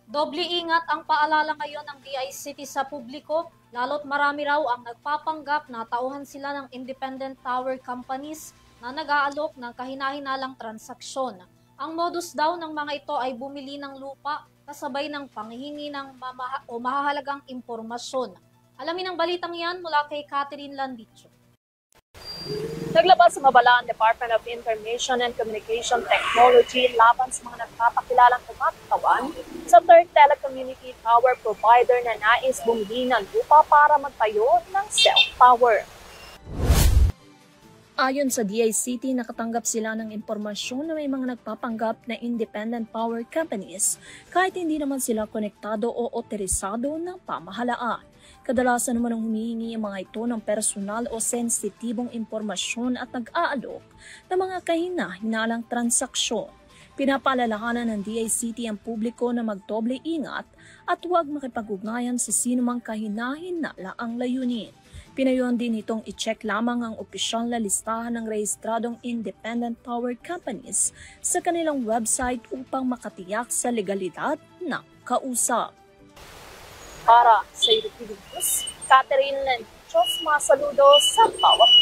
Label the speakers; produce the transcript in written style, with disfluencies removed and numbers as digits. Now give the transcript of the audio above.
Speaker 1: Doble ingat ang paalala ngayon ng DICT sa publiko, lalo't marami raw ang nagpapanggap na tauhan sila ng independent tower companies na nag-aalok ng kahinahinalang transaksyon. Ang modus daw ng mga ito ay bumili ng lupa kasabay ng panghihingi ng mahahalagang impormasyon. Alamin ang balitang yan mula kay Catherine Landicho.
Speaker 2: Naglabas sa babala ang Department of Information and Communication Technology laban sa mga nagpapakilalang kumakatawan sa third telecommunity tower provider na nais bumili ng lupa para magtayo ng cell tower. Ayon sa DICT, nakatanggap sila ng impormasyon na may mga nagpapanggap na independent power companies kahit hindi naman sila konektado o otorisado ng pamahalaan. Kadalasan naman ang humihingi ang mga ito ng personal o sensitibong impormasyon at nag-aalok ng mga kahina-hinalang transaksyon. Pinapaalalahanan ng DICT ang publiko na magdoble ingat at huwag makipag-ugnayan sa sinumang kahina-hinala ang layunin. Pinayuhan din itong i-check lamang ang opisyal na listahan ng rehistradong independent power companies sa kanilang website upang makatiyak sa legalidad ng kausap. Para sa European News, Catherine Landicho, mga saludo sa bawat